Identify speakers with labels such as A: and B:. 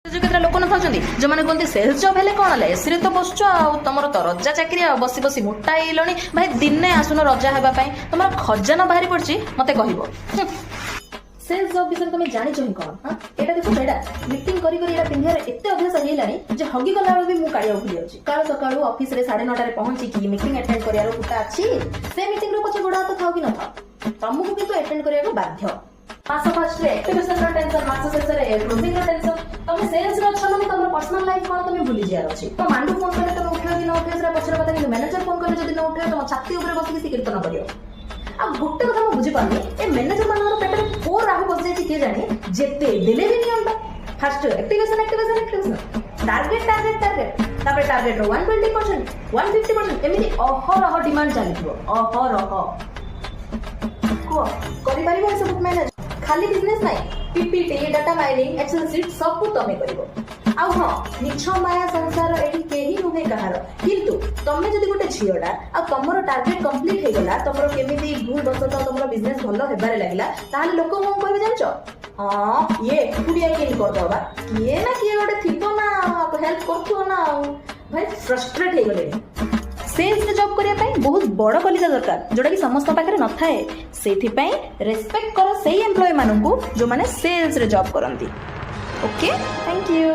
A: କେତେଟା ଲୋକ ନଥାଉଛନ୍ତି ଯେଉଁମାନେ କୁହନ୍ତି ସେଲ୍ସ ଜବ୍ ହେଲେ କ'ଣ ହେଲା ଏସିରେ ତ ବସୁଛ ଆଉ ତମର ତ ରଜା ଚାକିରି ଆଉ ବସି ବସି ମୋଟା ହେଇଗଲଣି ଭାଇ ଦିନେ ଆସୁନ ରଜା ହେବା ପାଇଁ ତମର ଖଜାନ ବାହାରି ପଡିଛି ମତେ କହିବ ସେଲ୍ସ ଜବ୍ ବିଷୟରେ ତମେ ଜାଣିଛ ହିଁ କ'ଣ ଏଇଟା ଦେଖୁଛ ଏଇଟା ମିଟିଂ କରି କରି ଏଇଟା ପିନ୍ଧିବାର ଏତେ ଅଭ୍ୟାସ ହେଇଗଲାଣି ଯେ ହଗିଗଲା ବେଳକୁ ବି ମୁଁ କାଳିବାକୁ ଭୁଲି ଯାଉଛି କାଳ ସକାଳୁ ଅଫିସରେ 9:30ରେ ପହଞ୍ଚିକି ମିଟିଂ ଆଟେଣ୍ଡ କରିବାର କୁଟା ଅଛି ସେ ମିଟିଂର ପଛେ ଗୋଡ଼ ହାତ ଥାଉ କି ନଥାଉ ତମକୁ କିନ୍ତୁ ଆଟେଣ୍ଡ କରିବାକୁ ବାଧ୍ୟ ମାସ ଫାର୍ଷ୍ଟରେ ଆକ୍ଟିଭେସନର ଟେନସନ ମାସ ଶେଷରେ କ୍ଲୋଜିଂର ଟେନସନ ତମେ ସେଲ୍ସରେ ଅଛ ମାନେ ତମର ପର୍ସନାଲ ଲାଇଫ କ'ଣ ତମେ ଭୁଲି ଯିବାର ଅଛି ତ ମାଣ୍ଡୁ ଫୋନ କଲେ ତମେ ଉଠେଇବ କି ନ ଉଠେଇବ ସେଟା ପଛର କଥା କିନ୍ତୁ ମ୍ୟାନେଜର ଫୋନ କଲେ ଯଦି ନ ଉଠେଇବ ତମ ଛାତି ଉପରେ ବସିକି ସେ କୀର୍ତ୍ତନ କରିବ ଆଉ ଗୋଟେ କଥା ମୁଁ ବୁଝିପାରୁନି ଏ ମ୍ୟାନେଜର ମାନଙ୍କର ପେଟରେ କୋଉ ରାହୁ ବସିଯାଇଛି କିଏ ଜାଣି ଯେତେ ଦେଲେ ବି ନିଅନ୍ତା ଫାଷ୍ଟ ଆକ୍ଟିଭେସନ ଟାର୍ଗେଟ ତାପରେ ଟାର୍ଗେଟର 120% 150% ଏମିତି ଅହରହ ଡିମାଣ୍ଡ ଚାଲିଥିବ ଅହରହ କୁହ କରିପାରିବ ଏସବୁ ମ୍ୟାନେଜ ଖାଲି ବିଜନେସ୍ ନାହିଁ PPT data mining Excel seat ସବୁ ତମେ କରିବ ଆଉ ହଁ ମିଛ ମାୟା ସଂସାର ଏଠି କେହି ନୁହେଁ କାହାର କିନ୍ତୁ ତମେ ଯଦି ଗୋଟେ ଝିଅଟା ଆଉ ତମର ଟାର୍ଗେଟ କମ୍ପ୍ଲିଟ ହେଇଗଲା ତମର କେମିତି ଭୁଲ ବଶତଃ ତମର ବିଜନେସ୍ ଭଲ ହେବାରେ ଲାଗିଲା ତାହେଲେ ଲୋକ କ'ଣ କହିବେ ଜାଣିଛ ହଁ ଇଏ ଏକୁଟିଆ କିଏ କରିଦବା କିଏ ନା କିଏ ଗୋଟେ ଥିବ ନା ହେଲ୍ପ କରୁଥିବ ନା ଆଉ ଭାଇ ଫ୍ରଷ୍ଟ୍ରେଟ୍ ହେଇଗଲେଣି ସେଲ୍ସରେ ଜବ୍ କରିବା ପାଇଁ ବହୁତ ବଡ଼ କଲିଜା ଦରକାର ଯୋଉଟାକି ସମସ୍ତଙ୍କ ପାଖରେ ନଥାଏ ସେଇଥିପାଇଁ ରେସ୍ପେକ୍ଟ କର ସେଇ ଏମ୍ପ୍ଲୟି ମାନଙ୍କୁ ଯୋଉମାନେ ସେଲ୍ସରେ ଜବ୍ କରନ୍ତି ଓକେ ଥ୍ୟାଙ୍କ ୟୁ